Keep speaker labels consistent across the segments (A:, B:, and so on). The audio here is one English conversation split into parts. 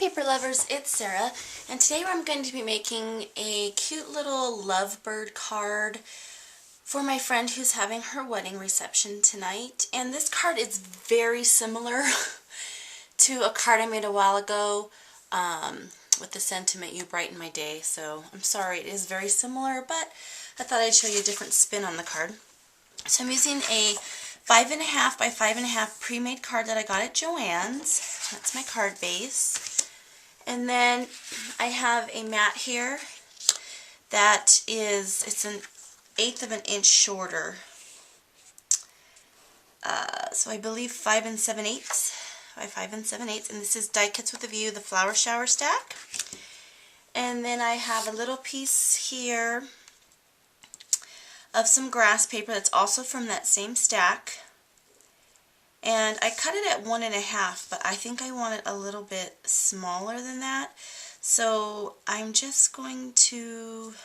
A: paper lovers, it's Sarah, and today I'm going to be making a cute little lovebird card for my friend who's having her wedding reception tonight. And this card is very similar to a card I made a while ago with the sentiment, "You brighten my day." So I'm sorry, it is very similar, but I thought I'd show you a different spin on the card. So I'm using a 5.5 by 5.5 pre-made card that I got at Joann's. That's my card base. And then I have a mat here that is, it's an 1/8 of an inch shorter. So I believe 5 7/8 by 5 7/8, and this is Die Cuts with a View, the flower shower stack. And then I have a little piece here of some grass paper that's also from that same stack. And I cut it at 1.5, but I think I want it a little bit smaller than that. So I'm just going to,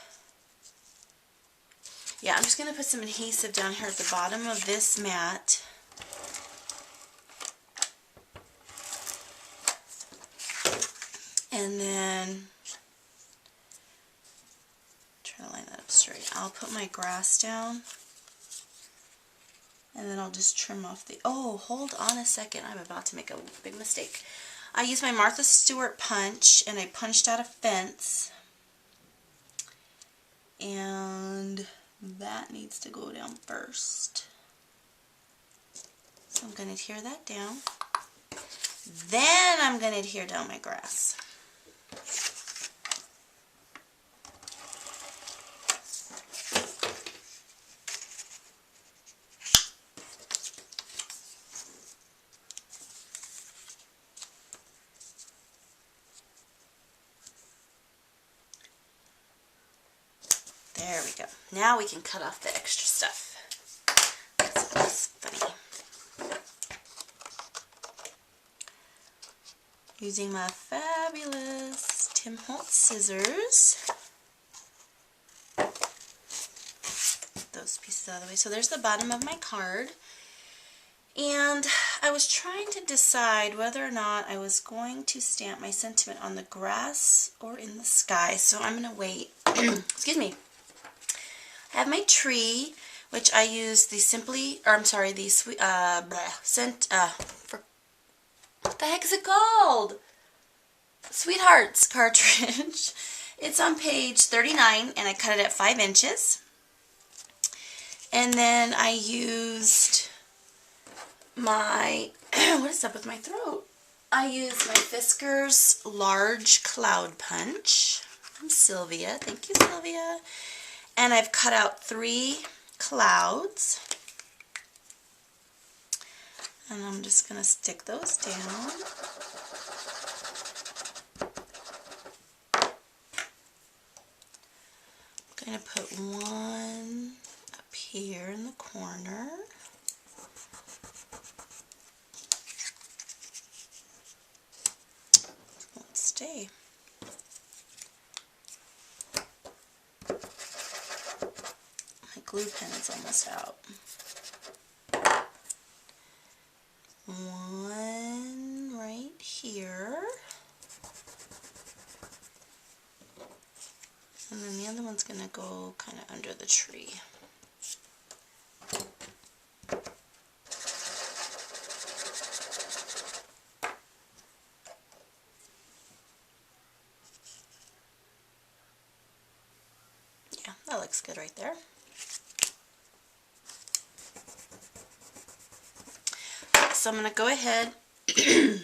A: I'm just going to put some adhesive down here at the bottom of this mat. And then, try to line that up straight. I'll put my grass down. And then I'll just trim off the, oh, hold on a second, I'm about to make a big mistake. I used my Martha Stewart punch, and I punched out a fence. And that needs to go down first. So I'm going to adhere that down. Then I'm going to adhere down my grass. There we go. Now we can cut off the extra stuff. That's funny. Using my fabulous Tim Holtz scissors. Get those pieces out of the way. So there's the bottom of my card. And I was trying to decide whether or not I was going to stamp my sentiment on the grass or in the sky. So I'm going to wait. Excuse me. I have my tree, which I use the what the heck is it called? Sweethearts cartridge. It's on page 39, and I cut it at 5 inches. And then I used my, what is up with my throat? I used my Fiskars large cloud punch from Sylvia. Thank you, Sylvia. And I've cut out 3 clouds. And I'm just going to stick those down. I'm going to put one up here in the corner. Won't stay. Glue pen is almost out. One right here. And then the other one's going to go kind of under the tree. Yeah, that looks good right there. So I'm going to go ahead and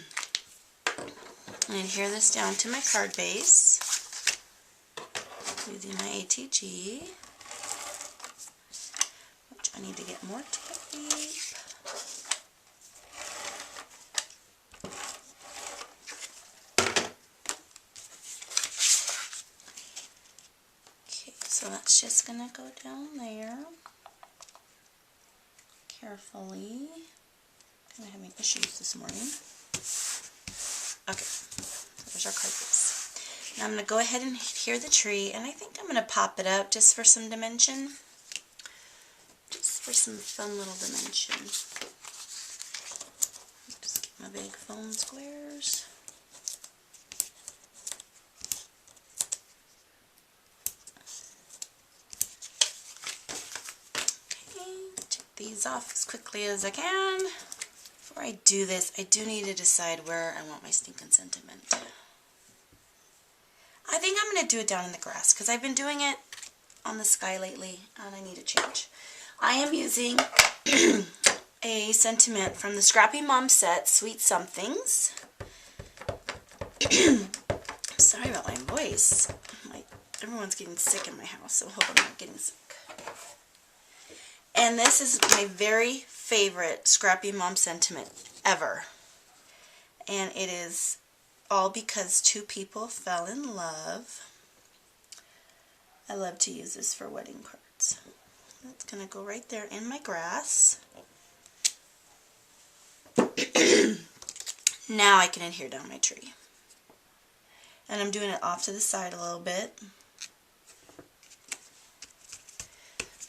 A: adhere this down to my card base using my ATG, which I need to get more tape. Okay, so that's just going to go down there carefully. I'm having issues this morning. Okay, so there's our card base. Now I'm going to go ahead and adhere the tree, and I think I'm going to pop it up just for some dimension. Just for some fun little dimension. Just get my big foam squares. these off as quickly as I can. Before I do this, I do need to decide where I want my stinking sentiment. I think I'm going to do it down in the grass because I've been doing it on the sky lately and I need a change. I am using a sentiment from the Scrappy Mom set, Sweet Somethings. I'm sorry about my voice. Everyone's getting sick in my house, so I hope I'm not getting sick. And this is my very favorite Scrappy Mom sentiment ever. And it is all because two people fell in love. I love to use this for wedding cards. That's going to go right there in my grass. Now I can adhere down my tree. And I'm doing it off to the side a little bit.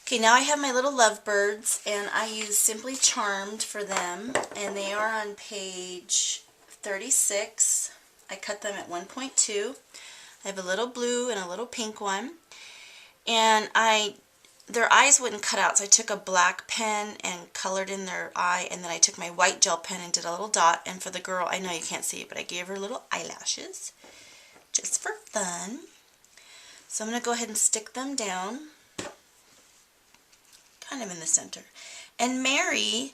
A: Okay, now I have my little lovebirds, and I use Simply Charmed for them, and they are on page 36. I cut them at 1.2. I have a little blue and a little pink one, and their eyes wouldn't cut out, so I took a black pen and colored in their eye, and then I took my white gel pen and did a little dot, and for the girl, I know you can't see it, but I gave her little eyelashes, just for fun. So I'm going to go ahead and stick them down. Kind of in the center. And Mary,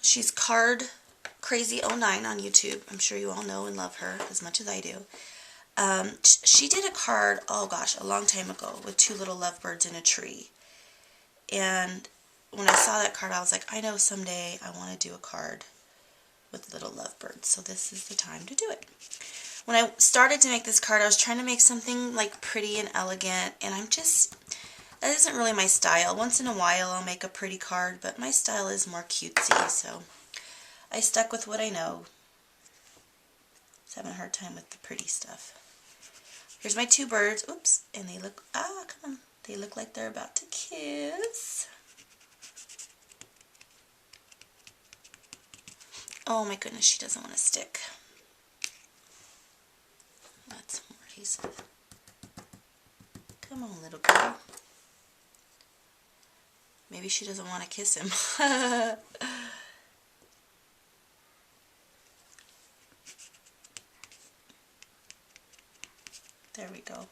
A: she's Card Crazy 09 on YouTube. I'm sure you all know and love her as much as I do. She did a card, oh gosh, a long time ago with two little lovebirds in a tree. And when I saw that card, I was like, I know someday I want to do a card with little lovebirds. So this is the time to do it. When I started to make this card, I was trying to make something like pretty and elegant, and that isn't really my style. Once in a while I'll make a pretty card, but my style is more cutesy, so I stuck with what I know. I was having a hard time with the pretty stuff. Here's my two birds. Oops. And they look, come on. They look like they're about to kiss. Oh my goodness, she doesn't want to stick. That's more adhesive. Come on, little girl. Maybe she doesn't want to kiss him. There we go.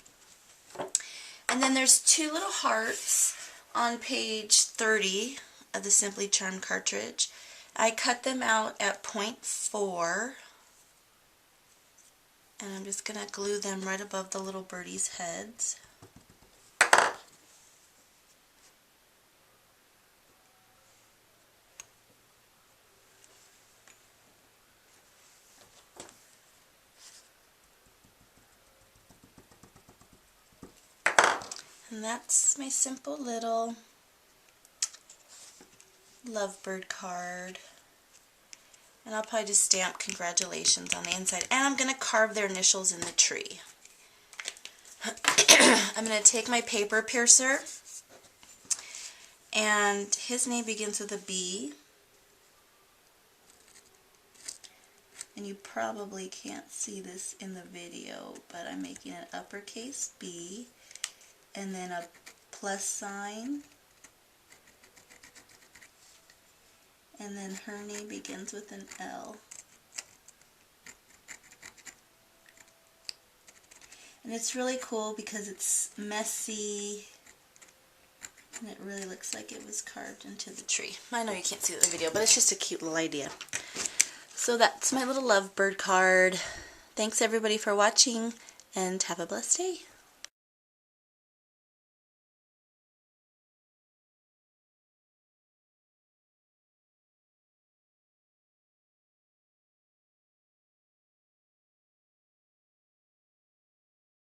A: And then there's two little hearts on page 30 of the Simply Charmed cartridge. I cut them out at 0.4. And I'm just going to glue them right above the little birdies' heads. And that's my simple little lovebird card. And I'll probably just stamp congratulations on the inside. And I'm going to carve their initials in the tree. I'm going to take my paper piercer, and his name begins with a B. And you probably can't see this in the video, but I'm making an uppercase B, and then a plus sign, and then her name begins with an L. And it's really cool because it's messy, and it really looks like it was carved into the tree. I know you can't see it in the video, but it's just a cute little idea. So that's my little lovebird card. Thanks everybody for watching, and have a blessed day.